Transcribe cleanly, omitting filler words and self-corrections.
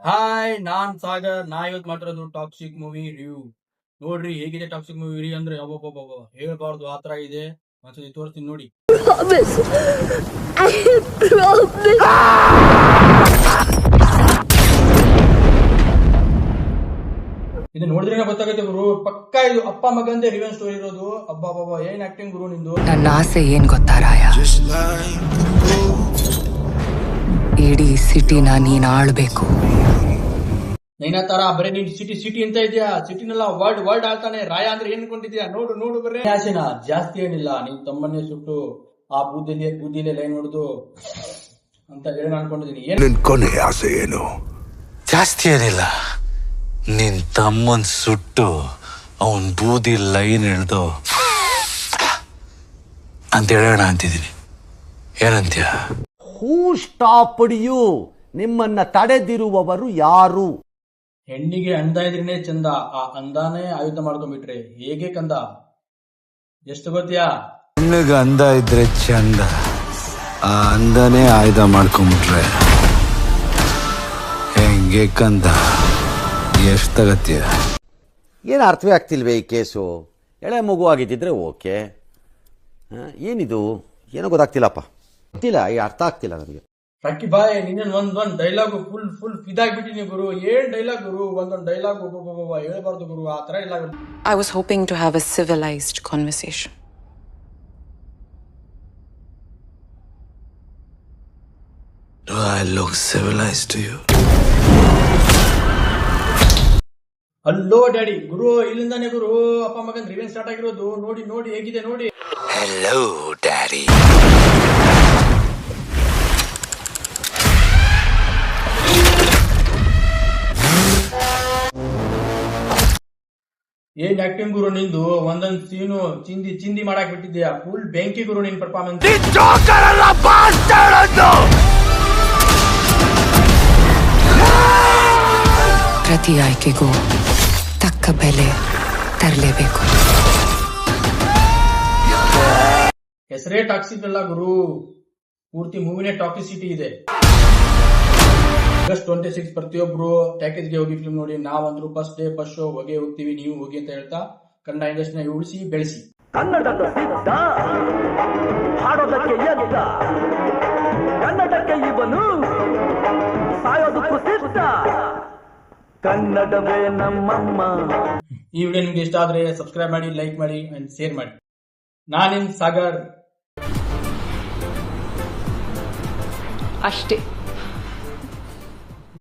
Hi, ನಾನ್ ಸಾಗರ್. ನಾ ಇವತ್ತು ಮಾತಾಡೋದು ಟಾಕ್ಸಿಕ್ ಮೂವಿ ರಿವ್ಯೂ. ನೋಡ್ರಿ ಹೇಗಿದೆ ಟಾಕ್ಸಿಕ್ ಮೂವಿ ರಿವ್ಯೂ ಅಂದ್ರೆ ಅಬ್ಬಬ್ಬಬ್ಬ ಹೇಳ್ಬಾರ್ದು ಆ ತರ ಇದೆ. ಒಂದ್ಸತಿ ತೋರಿಸ್ತೀನಿ ನೋಡಿ. Promise. I promise. ಇದು ನೋಡಿದ್ರೆ ಗೊತ್ತಾಗುತ್ತೆ ಗುರು, ಪಕ್ಕಾ ಇದು ಅಪ್ಪ ಮಗಂದೇ ರಿವೆಂಜ್ ಸ್ಟೋರಿ ಇರೋದು. ಅಬ್ಬಬ್ಬಬ್ಬ ಏನ್ ಆಕ್ಟಿಂಗ್ ಗುರು ನಿಂದು. ನನ್ನ ಆಸೆ ಏನ್ ಗೊತ್ತಾ ರಾಯ? ಇಡೀ ಸಿಟಿನ ನೀನ್ ಆಳ್ಬೇಕು. ನಿನ್ನ ತರ ಬರೀ ನೀನ್ ಸಿಟಿ ಸಿಟಿ ಅಂತ ಇದೆಯಾ? ಸಿಟಿನೆಲ್ಲ ವರ್ಲ್ಡ್ ಆಳ್ತಾನೆ. ರಾಯ ಅಂದ್ರೆ ಏನ್ ಅನ್ಕೊಂಡಿದ್ಯಾ? ನೋಡು ಬರ್ರೆ. ಆಸೆನ ಜಾಸ್ತಿ ಏನಿಲ್ಲ, ನಿನ್ ತಮ್ಮನ್ನೇ ಸುಟ್ಟು ಆ ಬೂದಿಲೆ ಲೈನ್ ಹೊಡೆದು ಅಂತ ಹೇಳಿ ಅನ್ಕೊಂಡಿದೀನಿ. ನಿನ್ ಕೊನೆ ಆಸೆ ಏನು? ಜಾಸ್ತಿ ಏನಿಲ್ಲ, ನಿನ್ ತಮ್ಮನ್ ಸುಟ್ಟು ಅವನ್ ಬೂದಿ ಲೈನ್ ಎಳ್ದು ಅಂತ ಹೇಳೋಣ ಅಂತಿದ್ದೀನಿ. ಏನಂತ್ಯ? ಹೂ ಸ್ಟಾಪ್ಡ್ ಯು? ನಿಮ್ಮನ್ನ ತಡೆದಿರುವವರು ಯಾರು? ಹೆಣ್ಣಿಗೆ ಅಂದ ಇದ್ರೇನೆ ಚಂದ, ಆ ಅಂದಾನೇ ಆಯುಧ ಮಾಡ್ಕೊಂಡ್ಬಿಟ್ರೆ ಹೇಗೆ ಕಂದ? ಎಷ್ಟು ಗೊತ್ತ್ಯಾ? ಹೆಣ್ಣಿಗ ಅಂದ ಇದ್ರೆ ಚಂದ, ಆ ಅಂದನೇ ಆಯುಧ ಮಾಡ್ಕೊಂಡ್ಬಿಟ್ರೆ ಹೆಂಗೆ ಕಂದ? ಎಷ್ಟು ತಗತ್ಯ? ಏನು ಅರ್ಥವೇ ಆಗ್ತಿಲ್ವೇ ಈ ಕೇಸು? ಎಳೆ ಮಗು ಆಗಿದ್ದಿದ್ರೆ ಓಕೆ, ಏನಿದು ಏನೋ ಗೊತ್ತಾಗ್ತಿಲ್ಲಪ್ಪ, ಗೊತ್ತಿಲ್ಲ, ಈ ಅರ್ಥ ಆಗ್ತಿಲ್ಲ ನನಗೆ. ರಕ್ಕಿ ಬಾಯ್, ನಿನ್ನ ಒಂದ್ ಡೈಲಾಗ್ ಫುಲ್ ಫಿದಾಗ್ಬಿಟ್ಟಿನಿ ಗುರು. ಏನ್ ಡೈಲಾಗ್ ಗುರು, ಒಂದೊಂದ್ ಡೈಲಾಗ್ ಹೇಳ್ಬಾರ್ದು ಗುರು, ಆ ತರ ಇಲ್ಲ. I was hoping to have a civilized conversation. Do I look civilized to you? ಅಲ್ಲೋ ಡ್ಯಾಡಿ ಗುರು, ಇಲ್ಲಿಂದಾನೆ ಗುರು ಅಪ್ಪ ಮಗನ್ ರಿವೆಂಜ್ ಸ್ಟಾರ್ಟ್ ಆಗಿರೋದು. ನೋಡಿ ಹೇಗಿದೆ ನೋಡಿ. Hello, Daddy. ಏನ್ ಆಕ್ಟಿಂಗ್ ಗುರು ನಿಂದು. ಒಂದೊಂದ್ ಸೀನು ಚಿಂದಿ ಮಾಡಾಕ್ ಬಿಟ್ಟಿದ್ಯಾ. ಫುಲ್ ಬೆಂಕಿ ಗುರು ನಿನ್ ಪರ್ಫಾರ್ಮೆನ್ಸ್. ಪ್ರತಿ ಆಯ್ಕೆಗೂ ತಕ್ಕ ಬೆಲೆ ತರಲೇಬೇಕು. ಹೆಸರೇ ಟಾಕ್ಸಿಕ್ ಅಲ್ಲ ಗುರು, ಪೂರ್ತಿ ಮೂವಿನೇ ಟಾಕ್ಸಿಸಿಟಿ ಇದೆ. ಆಗಸ್ಟ್ 26 ಪ್ರತಿಯೊಬ್ರು ಪ್ಯಾಕೇಜ್ಗೆ ಹೋಗಿ ಫಿಲ್ಮ್ ನೋಡಿ. ನಾವಂದ್ರು ಫಸ್ಟ್ ಡೇ ಫಸ್ಟ್ ಶೋ ಹೋಗ್ತೀವಿ, ನೀವು ಹೋಗಿ ಅಂತ ಹೇಳ್ತಾ ಕನ್ನಡ ಇಂಡಸ್ಟ್ರಿನ ಉಳಿಸಿ ಬೆಳೆಸಿ. ಕನ್ನಡದ ಸಿದ್ಧ ಹಾಡೋದಕ್ಕೆ ಎದ್ದ, ಕನ್ನಡಕ್ಕೆ ಇವನು ಸಾಯೋದಕ್ಕೂ ಸಿದ್ಧ, ಕನ್ನಡವೇ ನಮ್ಮಮ್ಮ. ಈ ವಿಡಿಯೋ ನಿಮ್ಗೆ ಇಷ್ಟ ಆದ್ರೆ ಸಬ್ಸ್ಕ್ರೈಬ್ ಮಾಡಿ, ಲೈಕ್ ಮಾಡಿ ಅಂಡ್ ಶೇರ್ ಮಾಡಿ. ನಾನಿನ್ ಸಾಗರ್ ಅಷ್ಟೇ.